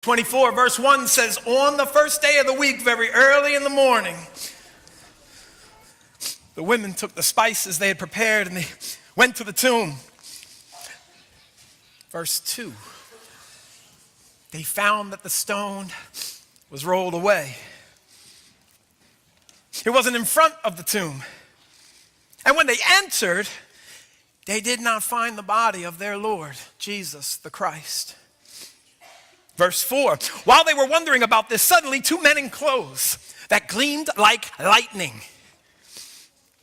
24 verse 1 says, on the first day of the week, very early in the morning, the women took the spices they had prepared and they went to the tomb. Verse 2, they found that the stone was rolled away. It wasn't in front of the tomb. And when they entered, they did not find the body of their Lord, Jesus the Christ. Verse 4, while they were wondering about this, suddenly two men in clothes that gleamed like lightning.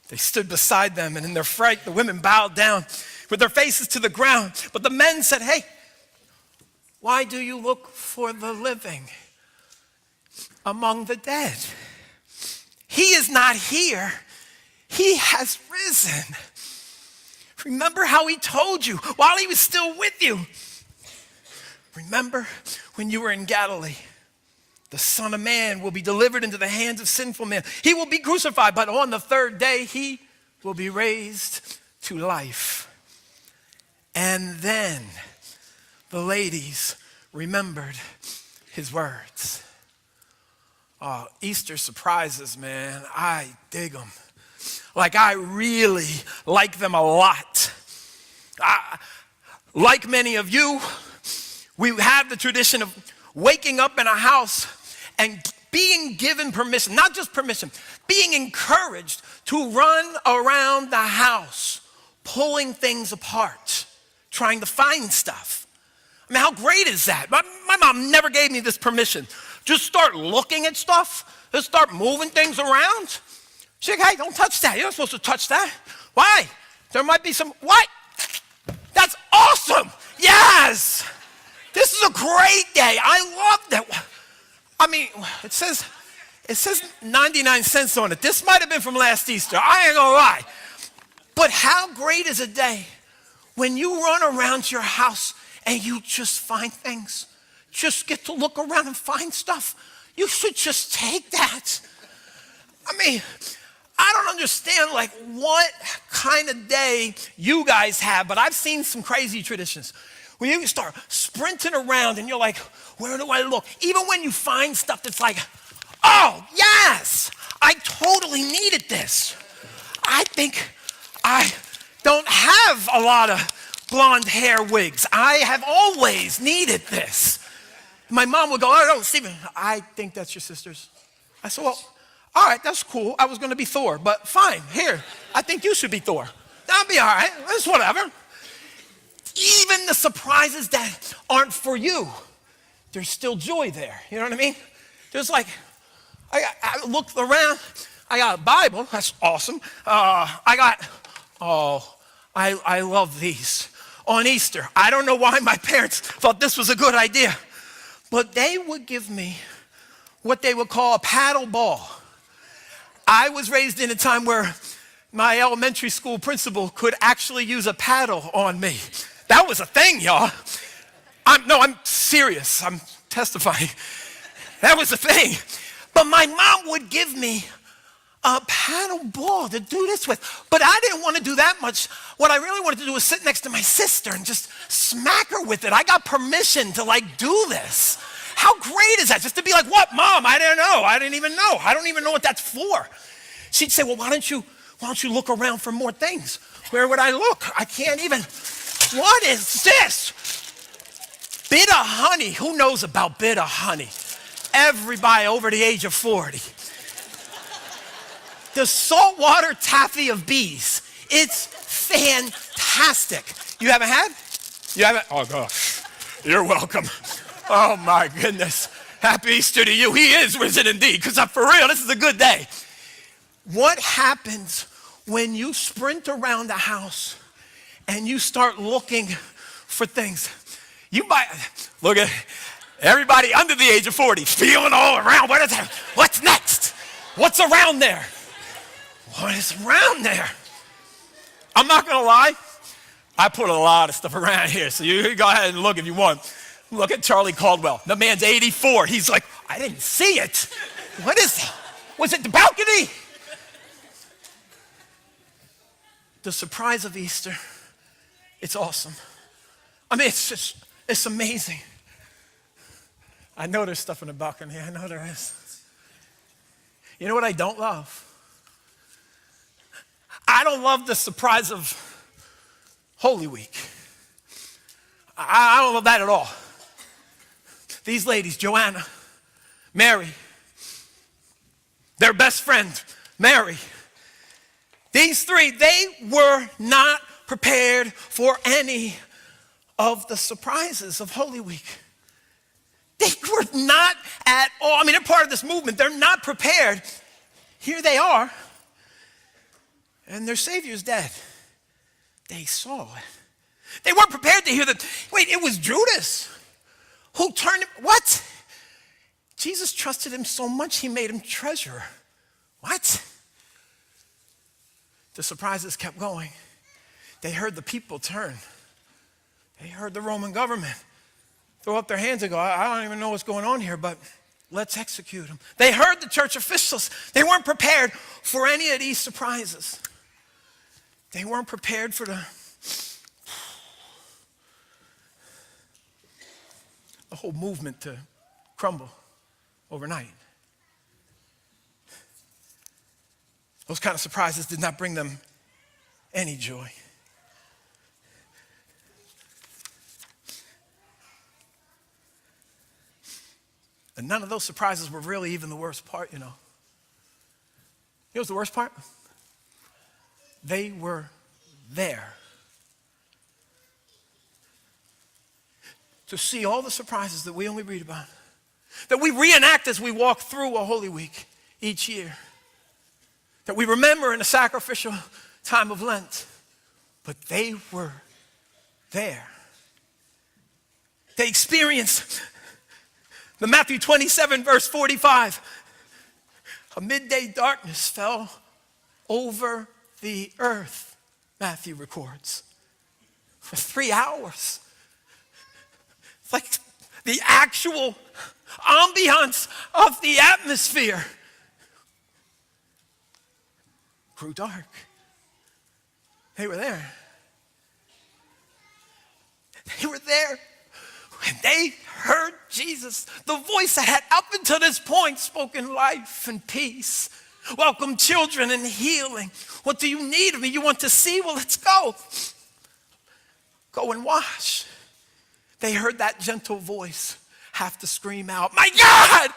They stood beside them, and in their fright, the women bowed down with their faces to the ground. But the men said, hey, why do you look for the living among the dead? He is not here. He has risen. Remember how he told you while he was still with you. Remember when you were in Galilee, the Son of Man will be delivered into the hands of sinful men. He will be crucified, but on the third day, he will be raised to life. And then the ladies remembered his words. Oh, Easter surprises, man. I dig them. Like, I really like them a lot. Like many of you, we have the tradition of waking up in a house and being given permission, not just permission, being encouraged to run around the house, pulling things apart, trying to find stuff. I mean, how great is that? My mom never gave me this permission. Just start looking at stuff, just start moving things around. She's like, hey, don't touch that. You're not supposed to touch that. Why? There might be some, what? That's awesome. Yes. This is a great day. I love that. I mean, it says 99 cents on it. This might have been from last Easter. I ain't gonna lie. But how great is a day when you run around your house and you just find things. Just get to look around and find stuff. You should just take that. I mean, I don't understand like what kind of day you guys have, but I've seen some crazy traditions where you start sprinting around and you're like, where do I look? Even when you find stuff that's like, oh, yes, I totally needed this. I think I don't have a lot of blonde hair wigs. I have always needed this. My mom would go, oh, no, Stephen, I think that's your sister's. I said, well, all right, that's cool. I was going to be Thor, but fine. Here, I think you should be Thor. That'll be all right. That's whatever. Even the surprises that aren't for you, there's still joy there. You know what I mean? There's like, I looked around. I got a Bible. That's awesome. I love these. On Easter, I don't know why my parents thought this was a good idea, but they would give me what they would call a paddle ball. I was raised in a time where my elementary school principal could actually use a paddle on me. That was a thing, y'all. I'm serious. I'm testifying. That was a thing. But my mom would give me a paddle ball to do this with. But I didn't want to do that much. What I really wanted to do was sit next to my sister and just smack her with it. I got permission to like do this. How great is that? Just to be like, what, Mom? I didn't know. I didn't even know. I don't even know what that's for. She'd say, well, why don't you look around for more things? Where would I look? I can't even. What is this? Bit of honey. Who knows about bit of honey? Everybody over the age of 40. The saltwater taffy of bees. It's fantastic. You haven't had? You haven't? Oh, gosh. You're welcome. Oh, my goodness. Happy Easter to you. He is risen indeed, because for real, this is a good day. What happens when you sprint around the house and you start looking for things? You might, look at everybody under the age of 40, feeling all around. What is that? What's next? What's around there? What is around there? I'm not going to lie. I put a lot of stuff around here, so you go ahead and look if you want. Look at Charlie Caldwell. The man's 84. He's like, I didn't see it. What is it? Was it the balcony? The surprise of Easter, it's awesome. I mean, it's amazing. I know there's stuff in the balcony. I know there is. You know what I don't love? I don't love the surprise of Holy Week. I don't love that at all. These ladies, Joanna, Mary, their best friend, Mary, these three, they were not prepared for any of the surprises of Holy Week. They were not at all. I mean, they're part of this movement. They're not prepared. Here they are, and their Savior's dead. They saw it. They weren't prepared to hear that, wait, it was Judas who turned him. What? Jesus trusted him so much, he made him treasurer. What? The surprises kept going. They heard the people turn. They heard the Roman government throw up their hands and go, I don't even know what's going on here, but let's execute them. They heard the church officials. They weren't prepared for any of these surprises. They weren't prepared for the whole movement to crumble overnight. Those kind of surprises did not bring them any joy. And none of those surprises were really even the worst part, you know. You know what's the worst part? They were there to see all the surprises that we only read about, that we reenact as we walk through a Holy Week each year, that we remember in the sacrificial time of Lent. But they were there. They experienced the Matthew 27, verse 45. A midday darkness fell over the earth, Matthew records, for 3 hours. It's like the actual ambiance of the atmosphere grew dark. They were there. They were there when they heard Jesus, the voice that had up until this point spoken life and peace, welcome children and healing. What do you need of me? You want to see? Well, let's go. Go and wash. They heard that gentle voice have to scream out, my God,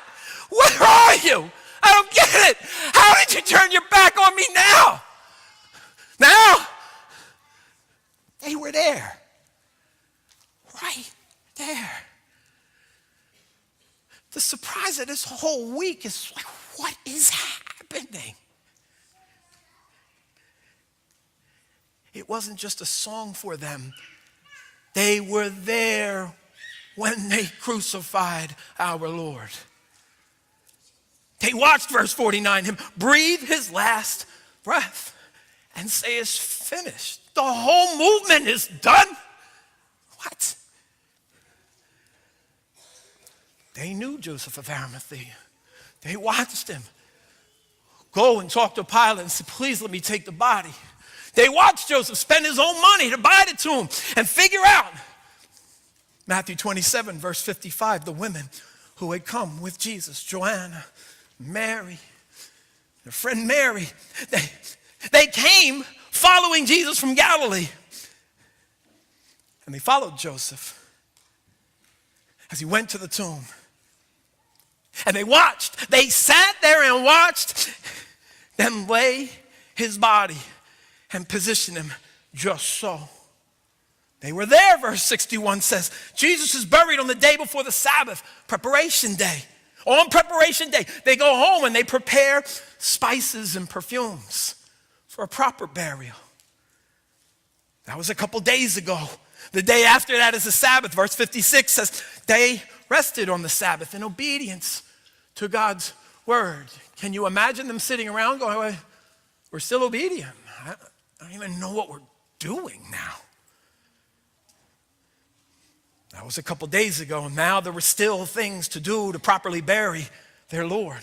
where are you? I don't get it. How did you turn your back on me now? Now, they were there. Right there. The surprise of this whole week is like, what is happening? It wasn't just a song for them. They were there when they crucified our Lord. They watched, verse 49, him breathe his last breath and say it's finished. The whole movement is done. What? They knew Joseph of Arimathea. They watched him go and talk to Pilate and say, please let me take the body. They watched Joseph spend his own money to buy the tomb and figure out. Matthew 27, verse 55, the women who had come with Jesus, Joanna, Mary, their friend Mary, they came following Jesus from Galilee. And they followed Joseph as he went to the tomb. And they watched. They sat there and watched them lay his body and position him just so. They were there, verse 61 says. Jesus is buried on the day before the Sabbath, preparation day. On preparation day, they go home and they prepare spices and perfumes for a proper burial. That was a couple days ago. The day after that is the Sabbath. Verse 56 says, they rested on the Sabbath in obedience to God's word. Can you imagine them sitting around going, well, we're still obedient. I don't even know what we're doing now. That was a couple days ago, and now there were still things to do to properly bury their Lord.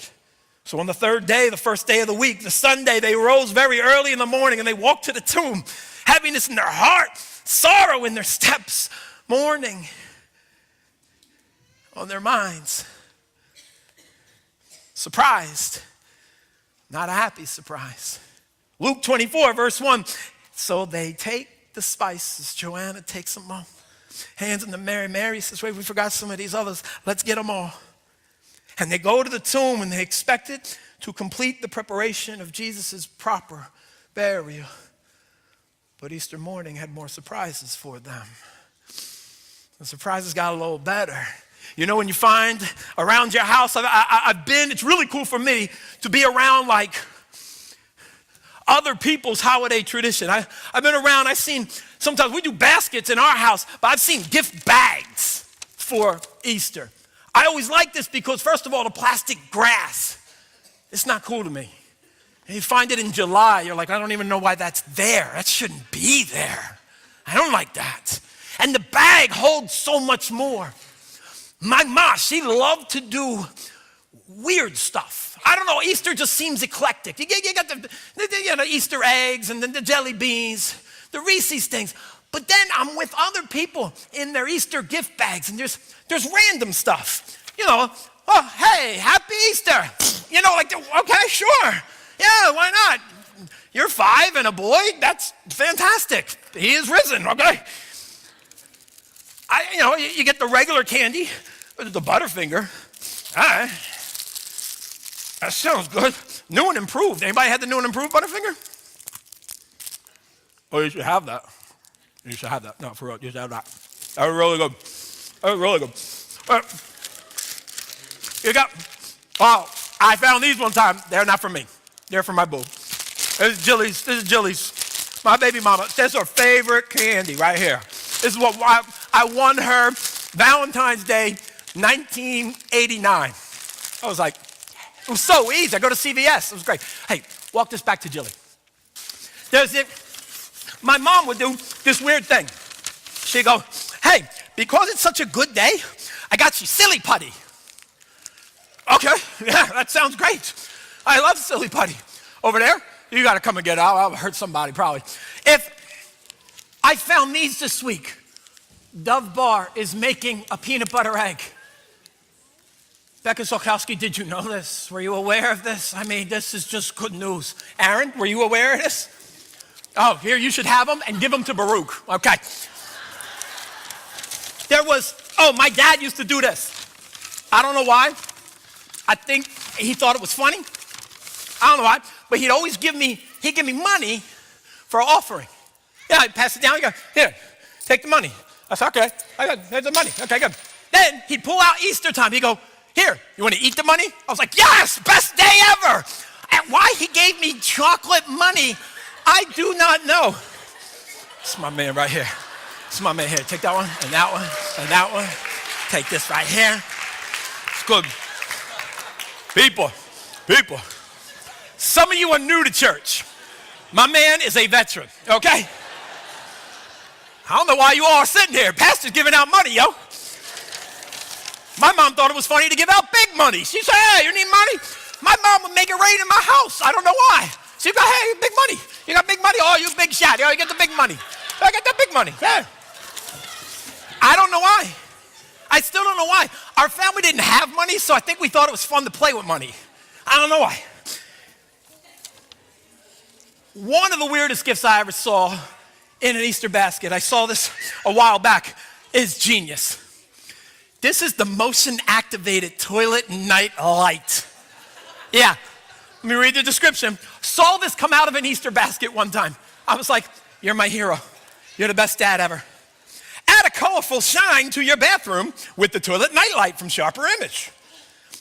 So on the third day, the first day of the week, the Sunday, they rose very early in the morning and they walked to the tomb, heaviness in their heart, sorrow in their steps, mourning. on their minds. Surprised, not a happy surprise. Luke 24, verse 1. So they take the spices. Joanna takes them all. Hands them to Mary. Mary says, wait, we forgot some of these others. Let's get them all. And they go to the tomb and they expected to complete the preparation of Jesus' proper burial. But Easter morning had more surprises for them. The surprises got a little better. You know, when you find around your house, I've been, it's really cool for me to be around like other people's holiday tradition. I've been around, I've seen, sometimes we do baskets in our house, but I've seen gift bags for Easter. I always like this because, first of all, the plastic grass, it's not cool to me. And you find it in July, you're like, I don't even know why that's there. That shouldn't be there. I don't like that. And the bag holds so much more. My ma, she loved to do weird stuff. I don't know, Easter just seems eclectic. You got the Easter eggs and then the jelly beans, the Reese's things. But then I'm with other people in their Easter gift bags, and there's random stuff. You know, oh, hey, happy Easter. You know, like, okay, sure. Yeah, why not? You're 5 and a boy, that's fantastic. He is risen, okay? You get the regular candy, the Butterfinger. All right. That sounds good. New and improved. Anybody had the new and improved Butterfinger? Oh, you should have that. You should have that. No, for real, you should have that. That was really good. That was really good. I found these one time. They're not for me. They're for my boo. This is Jilly's. My baby mama. That's her favorite candy right here. This is what I won her Valentine's Day, 1989. I was like, it was so easy. I go to CVS. It was great. Hey, walk this back to Jilly. My mom would do this weird thing. She'd go, hey, because it's such a good day, I got you silly putty. Okay, yeah, that sounds great. I love silly putty. Over there, you got to come and get it. I'll hurt somebody probably. If I found these this week, Dove Bar is making a peanut butter egg. Becca Solkowski, did you know this? Were you aware of this? I mean, this is just good news. Aaron, were you aware of this? Oh, here, you should have them and give them to Baruch. Okay. My dad used to do this. I don't know why. I think he thought it was funny. I don't know why, but he'd give me money for an offering. Yeah, I'd pass it down. He'd go, here, take the money. I said, okay, here's the money. Okay, good. Then he'd pull out Easter time. He'd go, here, you want to eat the money? I was like, yes, best day ever. And why he gave me chocolate money, I do not know. This is my man right here. This is my man here. Take that one, and that one, and that one. Take this right here. It's good. People. Some of you are new to church. My man is a veteran, okay? I don't know why you all are sitting here. Pastor's giving out money, yo. My mom thought it was funny to give out big money. She said, hey, you need money? My mom would make it rain in my house. I don't know why. She'd go, hey, big money. You got big money? Oh, you big shot. Oh, you get the big money. I got the big money. Yeah. I don't know why. I still don't know why. Our family didn't have money, so I think we thought it was fun to play with money. I don't know why. One of the weirdest gifts I ever saw in an Easter basket, I saw this a while back, is genius. This is the motion-activated toilet night light. Yeah, let me read the description. Saw this come out of an Easter basket one time. I was like, you're my hero. You're the best dad ever. Add a colorful shine to your bathroom with the toilet nightlight from Sharper Image.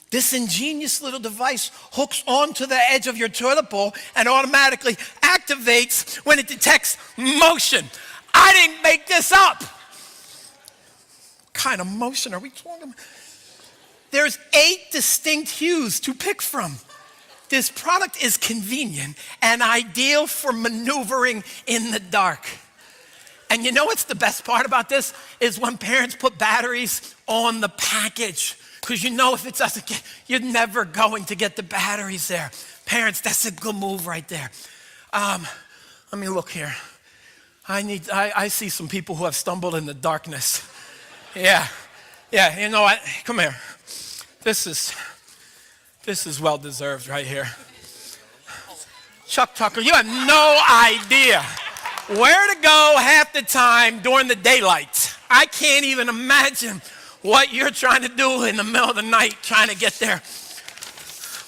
This ingenious little device hooks onto the edge of your toilet bowl and automatically activates when it detects motion. I didn't make this up. What kind of motion are we talking about? There's 8 distinct hues to pick from. This product is convenient and ideal for maneuvering in the dark. And you know what's the best part about this? Is when parents put batteries on the package. Because you know if it doesn't get, you're never going to get the batteries there. Parents, that's a good move right there. Let me look here. I see some people who have stumbled in the darkness. Yeah, Yeah, you know what? Come here. This is well deserved right here. Chuck Tucker, you have no idea where to go half the time during the daylight. I can't even imagine what you're trying to do in the middle of the night trying to get there.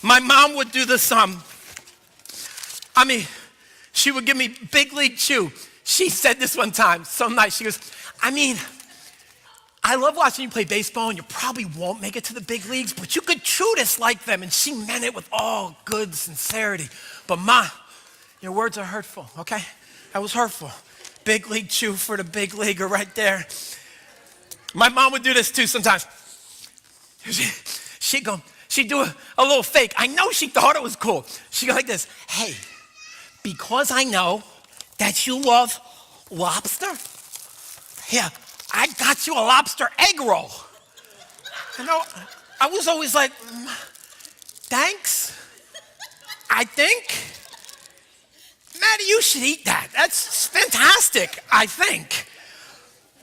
My mom would do this, she would give me big league chew. She said this one time, so nice. She goes, I love watching you play baseball, and you probably won't make it to the big leagues, but you could chew this like them. And she meant it with all good sincerity. But Ma, your words are hurtful, okay? That was hurtful. Big league chew for the big leaguer right there. My mom would do this too sometimes. She'd do a little fake. I know she thought it was cool. She'd go like this, hey, because I know that you love lobster, here, I got you a lobster egg roll. You know, I was always like, thanks, I think. Maddie, you should eat that. That's fantastic, I think.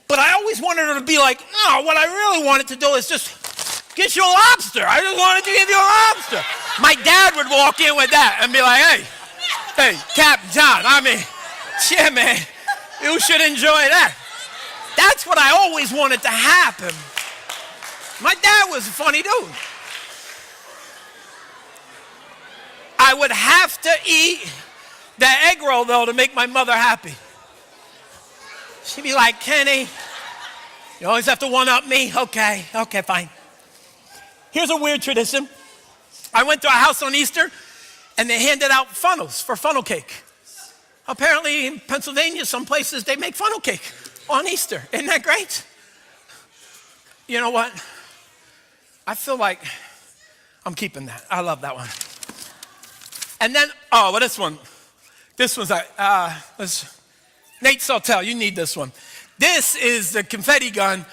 But I always wanted her to be like, no, what I really wanted to do is just get you a lobster. I just wanted to give you a lobster. My dad would walk in with that and be like, hey, Captain John, yeah, man, you should enjoy that. That's what I always wanted to happen. My dad was a funny dude. I would have to eat the egg roll, though, to make my mother happy. She'd be like, Kenny, you always have to one-up me? Okay, fine. Here's a weird tradition. I went to a house on Easter, and they handed out funnels for funnel cake. Apparently, in Pennsylvania, some places, they make funnel cake on Easter. Isn't that great? You know what? I feel like I'm keeping that. I love that one. And then, this one. This one's Nate Saltel, you need this one. This is the confetti gun.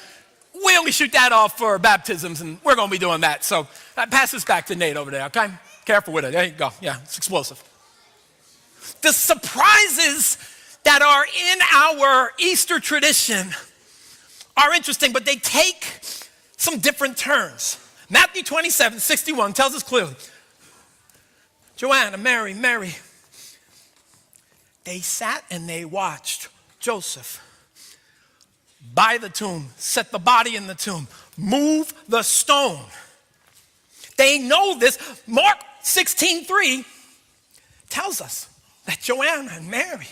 We only shoot that off for baptisms, and we're going to be doing that. So pass this back to Nate over there, okay? Careful with it. There you go. Yeah, it's explosive. The surprises that are in our Easter tradition are interesting, but they take some different turns. Matthew 27:61 tells us clearly, Joanna, Mary, they sat and they watched Joseph by the tomb, set the body in the tomb, move the stone. They know this. Mark 16:3 tells us that Joanna and Mary,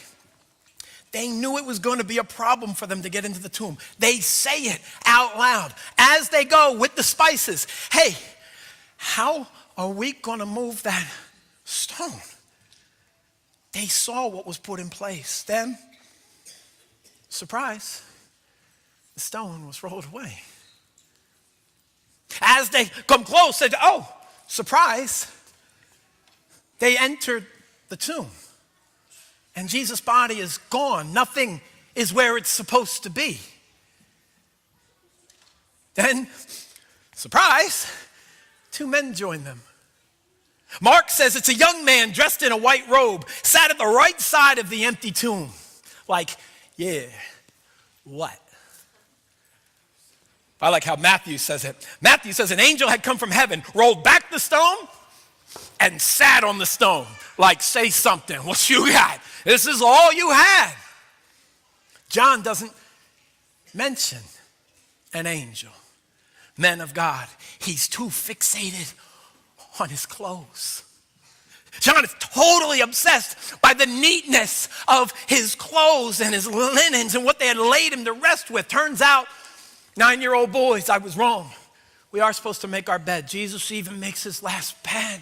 they knew it was going to be a problem for them to get into the tomb. They say it out loud as they go with the spices. Hey, how are we going to move that stone? They saw what was put in place. Then, surprise, the stone was rolled away. As they come close, they said, oh, surprise, they entered the tomb. And Jesus' body is gone. Nothing is where it's supposed to be. Then, surprise, two men joined them. Mark says it's a young man dressed in a white robe, sat at the right side of the empty tomb. Like, yeah, what? I like how Matthew says it. Matthew says an angel had come from heaven, rolled back the stone, and sat on the stone. Like, say something. What you got? This is all you had. John doesn't mention an angel. Men of God. He's too fixated on his clothes. John is totally obsessed by the neatness of his clothes and his linens and what they had laid him to rest with. Turns out, 9-year-old boys, I was wrong. We are supposed to make our bed. Jesus even makes his last bed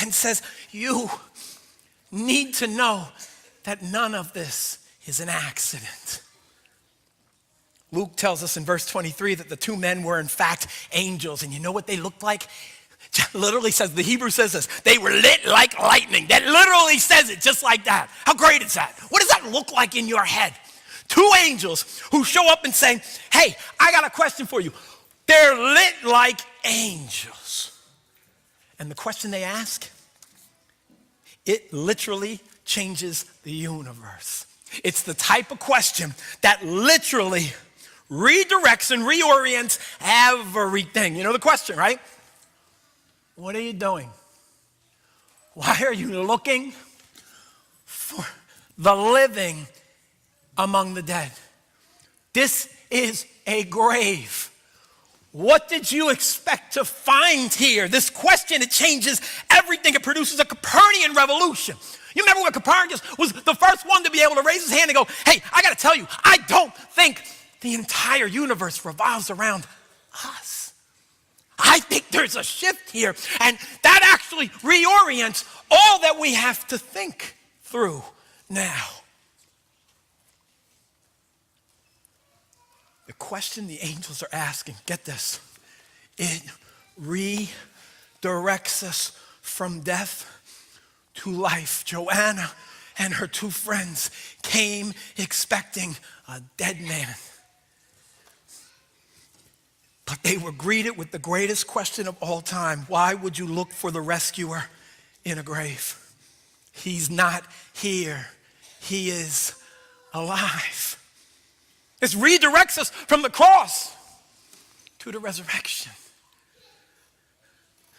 and says, you need to know that none of this is an accident. Luke tells us in verse 23 that the two men were in fact angels. And you know what they looked like? Literally says, the Hebrew says this, they were lit like lightning. That literally says it just like that. How great is that? What does that look like in your head? Two angels who show up and say, hey, I got a question for you. They're lit like angels. And the question they ask, it literally changes the universe. It's the type of question that literally redirects and reorients everything. You know the question, right? What are you doing? Why are you looking for the living among the dead? This is a grave. What did you expect to find here? This question, it changes everything. It produces a Copernican revolution. You remember when Copernicus was the first one to be able to raise his hand and go, hey, I got to tell you, I don't think the entire universe revolves around us. I think there's a shift here, and that actually reorients all that we have to think through now. The question the angels are asking, get this, it redirects us from death to life. Joanna and her two friends came expecting a dead man. But they were greeted with the greatest question of all time. Why would you look for the rescuer in a grave? He's not here. He is alive. This redirects us from the cross to the resurrection.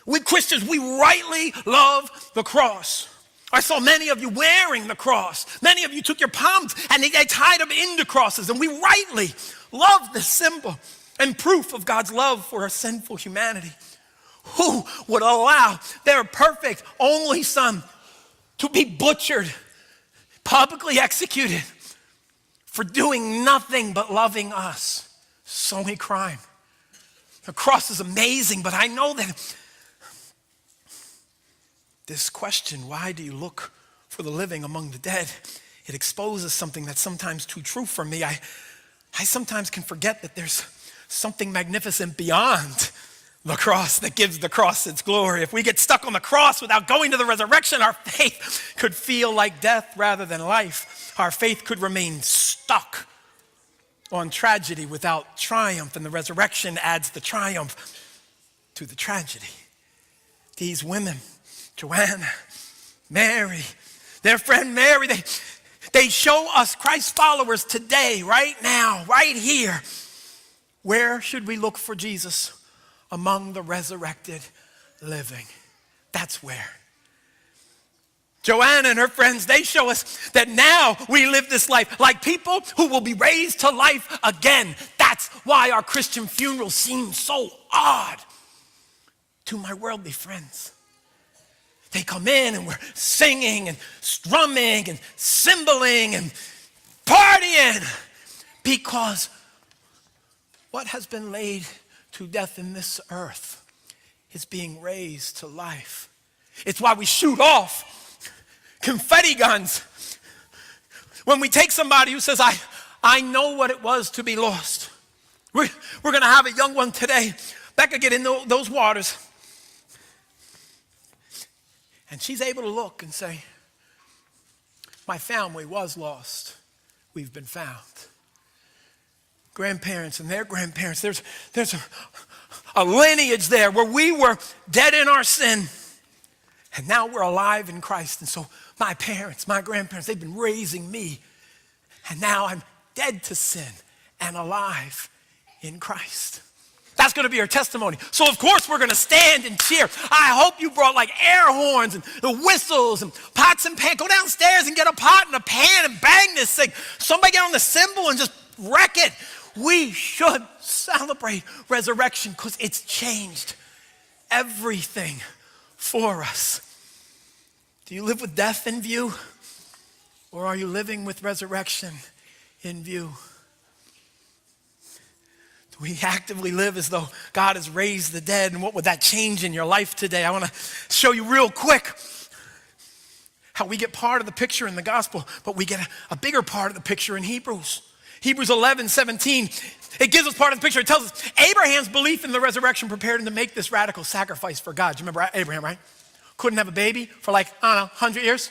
We Christians, we rightly love the cross. I saw many of you wearing the cross. Many of you took your palms and they tied them into crosses. And we rightly love this symbol and proof of God's love for a sinful humanity. Who would allow their perfect only son to be butchered, publicly executed for doing nothing but loving us? So many crime. The cross is amazing, but I know that this question, why do you look for the living among the dead? It exposes something that's sometimes too true for me. I sometimes can forget that there's something magnificent beyond the cross that gives the cross its glory. If we get stuck on the cross without going to the resurrection, our faith could feel like death rather than life. Our faith could remain stuck on tragedy without triumph, and the resurrection adds the triumph to the tragedy. These women, Joanna, Mary, their friend Mary, they show us Christ followers today, right now, right here. Where should we look for Jesus? Among the resurrected living. That's where. Joanna and her friends, they show us that now we live this life like people who will be raised to life again. That's why our Christian funerals seem so odd to my worldly friends. They come in and we're singing and strumming and cymbaling and partying because what has been laid to death in this earth is being raised to life. It's why we shoot off confetti guns when we take somebody who says, I know what it was to be lost. We're going to have a young one today. Becca, get in those waters. And she's able to look and say, my family was lost. We've been found. Grandparents and their grandparents, there's a lineage there where we were dead in our sin. And now we're alive in Christ. And so my parents, my grandparents, they've been raising me. And now I'm dead to sin and alive in Christ. That's going to be our testimony. So of course we're going to stand and cheer. I hope you brought like air horns and the whistles and pots and pans. Go downstairs and get a pot and a pan and bang this thing. Somebody get on the cymbal and just wreck it. We should celebrate resurrection because it's changed everything for us. Do you live with death in view? Or are you living with resurrection in view? Do we actively live as though God has raised the dead? And what would that change in your life today? I want to show you real quick how we get part of the picture in the gospel, but we get a bigger part of the picture in Hebrews. Hebrews 11:17, it gives us part of the picture. It tells us Abraham's belief in the resurrection prepared him to make this radical sacrifice for God. Do you remember Abraham, right? Couldn't have a baby for like, 100 years.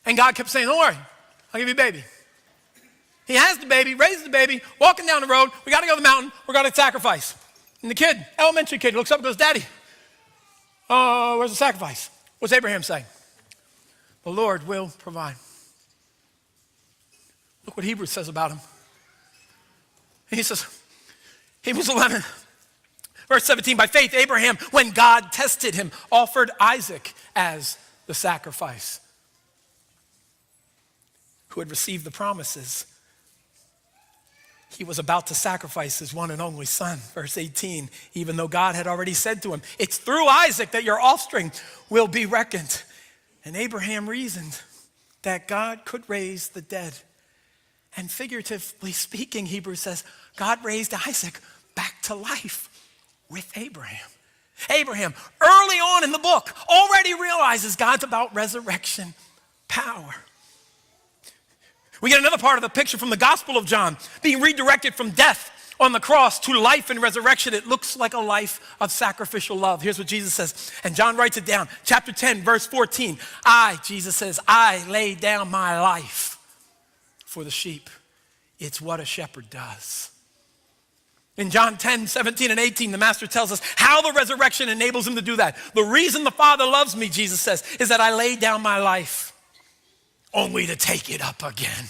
And God kept saying, don't worry, I'll give you a baby. He has the baby, raises the baby, walking down the road. We got to go to the mountain. We're going to sacrifice. And the kid, elementary kid, looks up and goes, Daddy, where's the sacrifice? What's Abraham saying? The Lord will provide. Look what Hebrews says about him. He says, Hebrews 11, verse 17, by faith, Abraham, when God tested him, offered Isaac as the sacrifice, who had received the promises. He was about to sacrifice his one and only son, verse 18, even though God had already said to him, it's through Isaac that your offspring will be reckoned. And Abraham reasoned that God could raise the dead. And figuratively speaking, Hebrews says, God raised Isaac back to life with Abraham. Abraham, early on in the book, already realizes God's about resurrection power. We get another part of the picture from the Gospel of John, being redirected from death on the cross to life and resurrection. It looks like a life of sacrificial love. Here's what Jesus says, and John writes it down. Chapter 10, verse 14. Jesus says, I lay down my life for the sheep. It's what a shepherd does. In John 10, 17 and 18, the master tells us how the resurrection enables him to do that. The reason the Father loves me, Jesus says, is that I lay down my life only to take it up again.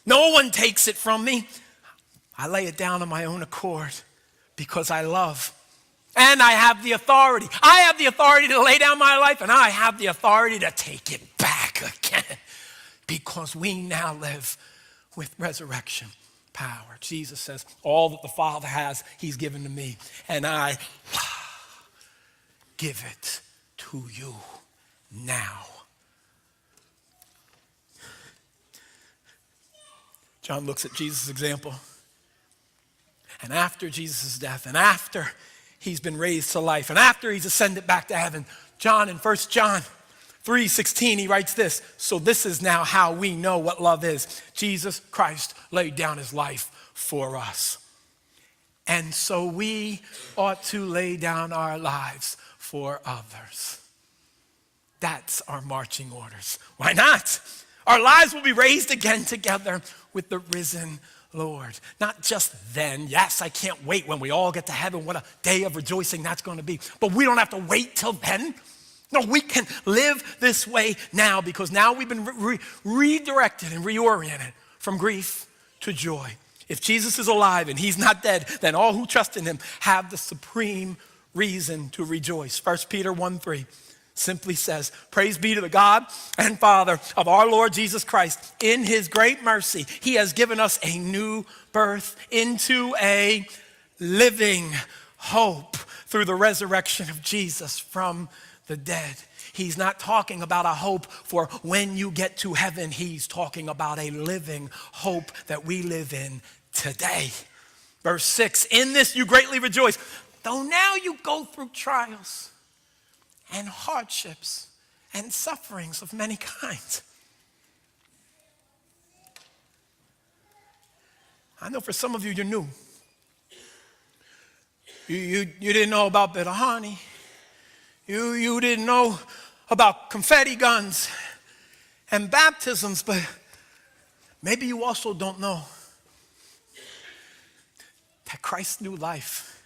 No one takes it from me. I lay it down on my own accord because I love. And I have the authority. I have the authority to lay down my life, and I have the authority to take it back again because we now live with resurrection power. Jesus says, all that the Father has, he's given to me, and I give it to you now. John looks at Jesus' example. And after Jesus' death, and after he's been raised to life, and after he's ascended back to heaven, John in 1 John 3:16, he writes this, so this is now how we know what love is. Jesus Christ laid down his life for us. And so we ought to lay down our lives for others. That's our marching orders. Why not? Our lives will be raised again together with the risen Lord. Not just then. Yes, I can't wait when we all get to heaven. What a day of rejoicing that's going to be. But we don't have to wait till then. No, we can live this way now because now we've been redirected and reoriented from grief to joy. If Jesus is alive and he's not dead, then all who trust in him have the supreme reason to rejoice. 1 Peter 1:3. Simply says, praise be to the God and Father of our Lord Jesus Christ. In his great mercy, he has given us a new birth into a living hope through the resurrection of Jesus from the dead. He's not talking about a hope for when you get to heaven. He's talking about a living hope that we live in today. Verse 6, in this you greatly rejoice, though now you go through trials and hardships and sufferings of many kinds. I know for some of you, you're new. You didn't know about bitter honey. You didn't know about confetti guns and baptisms, but maybe you also don't know that Christ's new life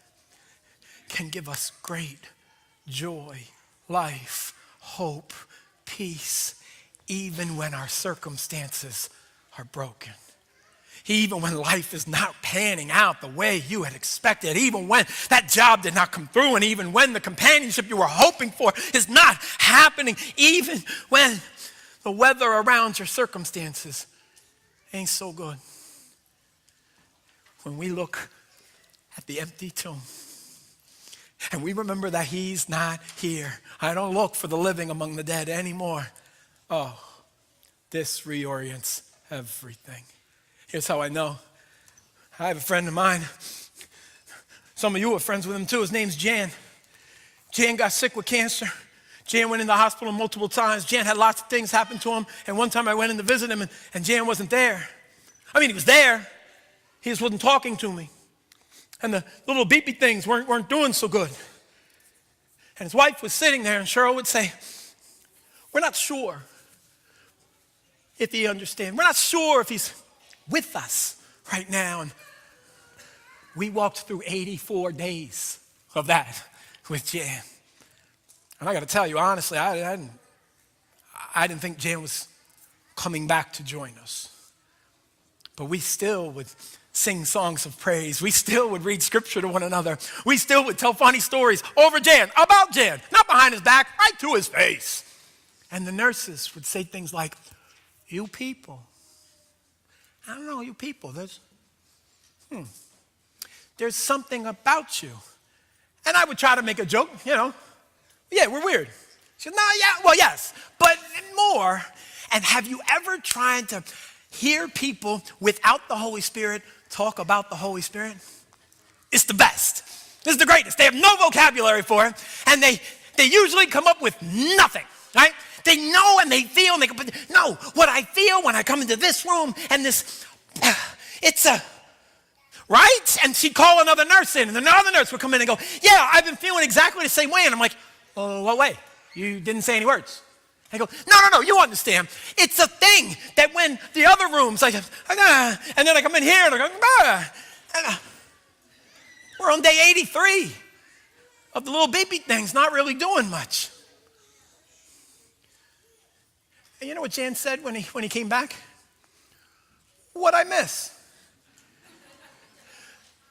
can give us great joy, life, hope, peace, even when our circumstances are broken. Even when life is not panning out the way you had expected, even when that job did not come through, and even when the companionship you were hoping for is not happening, even when the weather around your circumstances ain't so good. When we look at the empty tomb, and we remember that he's not here. I don't look for the living among the dead anymore. Oh, this reorients everything. Here's how I know. I have a friend of mine. Some of you are friends with him too. His name's Jan. Jan got sick with cancer. Jan went in the hospital multiple times. Jan had lots of things happen to him. And one time I went in to visit him and Jan wasn't there. I mean, he was there. He just wasn't talking to me. And the little beepy things weren't doing so good. And his wife was sitting there, and Cheryl would say, we're not sure if he understands. We're not sure if he's with us right now. And we walked through 84 days of that with Jan. And I got to tell you, honestly, I didn't think Jan was coming back to join us. But we still would sing songs of praise. We still would read scripture to one another. We still would tell funny stories over Jan, about Jan, not behind his back, right to his face. And the nurses would say things like, you people, I don't know, you people, there's something about you. And I would try to make a joke, yeah, we're weird. She said, no, yeah, well, yes, but more. And have you ever tried to hear people without the Holy Spirit talk about the Holy Spirit? It's the best. It's the greatest. They have no vocabulary for it, and they usually come up with nothing, right? They know and they feel, and they go, but no, what I feel when I come into this room and this, it's a, right? And she'd call another nurse in, and another nurse would come in and go, yeah, I've been feeling exactly the same way. And I'm like, oh, what way? You didn't say any words. I go, no, you understand. It's a thing that when the other rooms, and then I come in here and I go, we're on day 83 of the little baby things, not really doing much. And you know what Jan said when he came back? What'd I miss?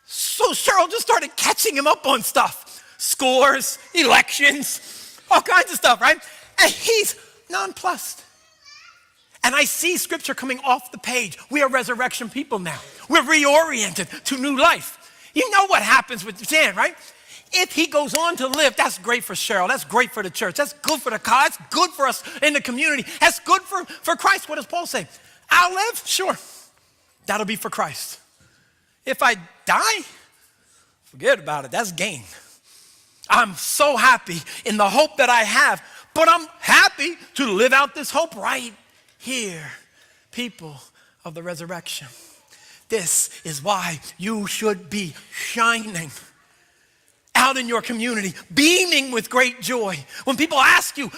So Cheryl just started catching him up on stuff. Scores, elections, all kinds of stuff, right? And he's nonplussed. And I see scripture coming off the page. We are resurrection people now. We're reoriented to new life. You know what happens with Jan, right? If he goes on to live, that's great for Cheryl. That's great for the church. That's good for the cause. That's good for us in the community. That's good for Christ. What does Paul say? I'll live? Sure. That'll be for Christ. If I die, forget about it. That's gain. I'm so happy in the hope that I have, but I'm happy to live out this hope right here, people of the resurrection. This is why you should be shining out in your community, beaming with great joy. When people ask you,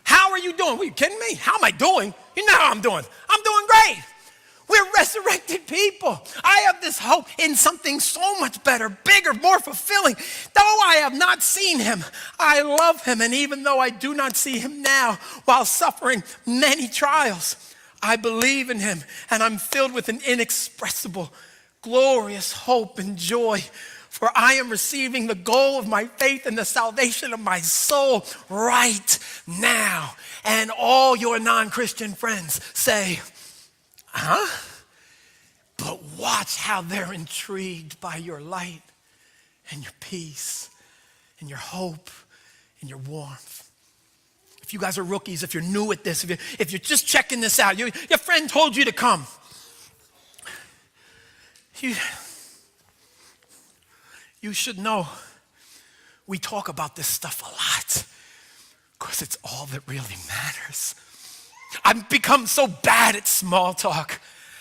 how are you doing? Are you kidding me? How am I doing? You know how I'm doing. I'm doing great. We're resurrected people. I have this hope in something so much better, bigger, more fulfilling. Though I have not seen him, I love him. And even though I do not see him now, while suffering many trials, I believe in him. And I'm filled with an inexpressible, glorious hope and joy. For I am receiving the goal of my faith and the salvation of my soul right now. And all your non-Christian friends say, huh? But watch how they're intrigued by your light and your peace and your hope and your warmth. If you guys are rookies, if you're new at this, if you're just checking this out, your friend told you to come. You should know we talk about this stuff a lot because it's all that really matters. I've become so bad at small talk.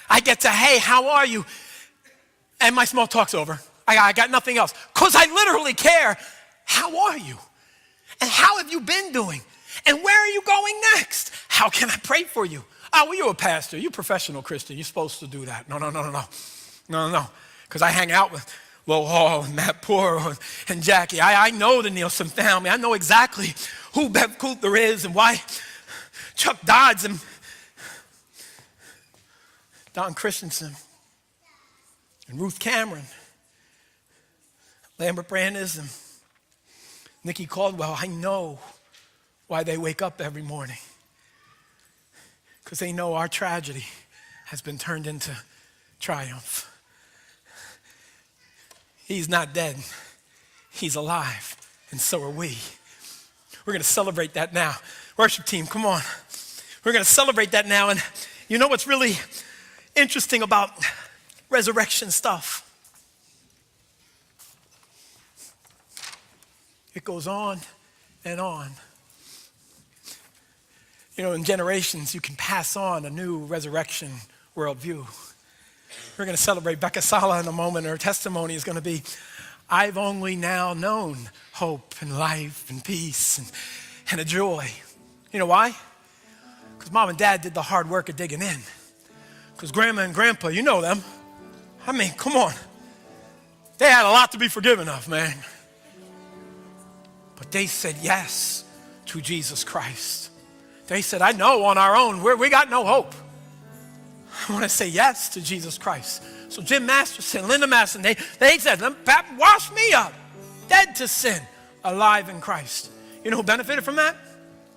I get to, hey, how are you? And my small talk's over. I got nothing else. Because I literally care, how are you? And how have you been doing? And where are you going next? How can I pray for you? Oh, well, you're a pastor. You're a professional Christian. You're supposed to do that. No. Because I hang out with Lo Hall and Matt Poor and Jackie. I know the Nielsen family. I know exactly who Bev Coulter is and why Chuck Dodds and Don Christensen and Ruth Cameron, Lambert Brandis and Nikki Caldwell. I know why they wake up every morning. Because they know our tragedy has been turned into triumph. He's not dead. He's alive. And so are we. We're going to celebrate that now. Worship team, come on. We're going to celebrate that now. And you know what's really interesting about resurrection stuff? It goes on and on. You know, in generations, you can pass on a new resurrection worldview. We're going to celebrate Becca Sala in a moment. Her testimony is going to be, I've only now known hope and life and peace and a joy. You know why? Because mom and dad did the hard work of digging in. Because grandma and grandpa, you know them. I mean, come on. They had a lot to be forgiven of, man. But they said yes to Jesus Christ. They said, I know on our own, we got no hope. I want to say yes to Jesus Christ So Jim Masterson, Linda Masterson, they said, wash me up. Dead to sin, alive in Christ. You know who benefited from that?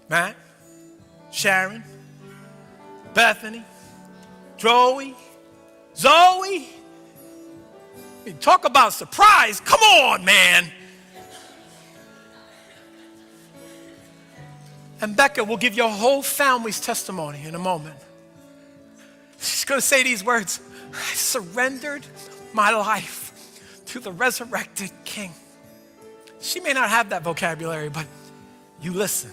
Matt, Sharon, Bethany, Joey, Zoe. Talk about surprise. Come on, man. And Becca will give your whole family's testimony in a moment. She's going to say these words. I surrendered my life to the resurrected King. She may not have that vocabulary, but you listen.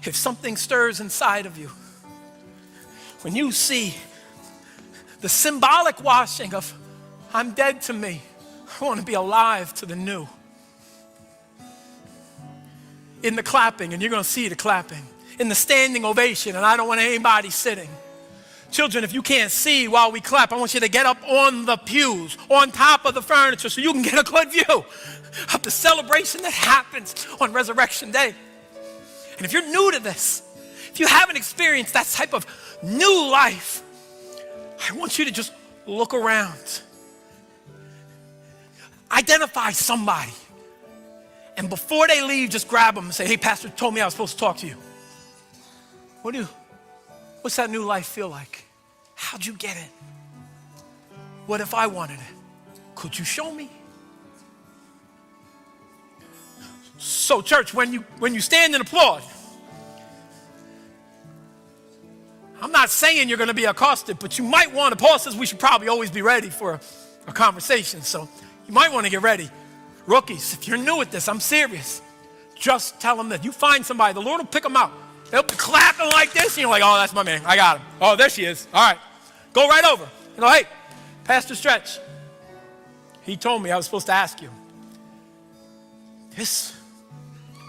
If something stirs inside of you, when you see the symbolic washing of, I'm dead to me, I want to be alive to the new. In the clapping, and you're going to see the clapping. In the standing ovation, and I don't want anybody sitting. Children, if you can't see while we clap, I want you to get up on the pews, on top of the furniture, so you can get a good view of the celebration that happens on Resurrection Day. And if you're new to this, if you haven't experienced that type of new life, I want you to just look around. Identify somebody. And before they leave, just grab them and say, hey, Pastor told me I was supposed to talk to you. What's that new life feel like? How'd you get it? What if I wanted it? Could you show me? So church, when you stand and applaud, I'm not saying you're going to be accosted, but you might want to. Paul says we should probably always be ready for a conversation. So you might want to get ready. Rookies, if you're new at this, I'm serious. Just tell them that you find somebody, the Lord will pick them out. They'll be clapping like this, and you're like, oh, that's my man. I got him. Oh, there she is. All right. Go right over. You know, hey, Pastor Stretch, he told me I was supposed to ask you. This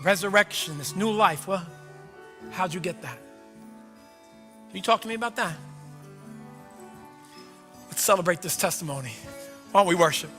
resurrection, this new life, well, how'd you get that? Can you talk to me about that? Let's celebrate this testimony. Why don't we worship?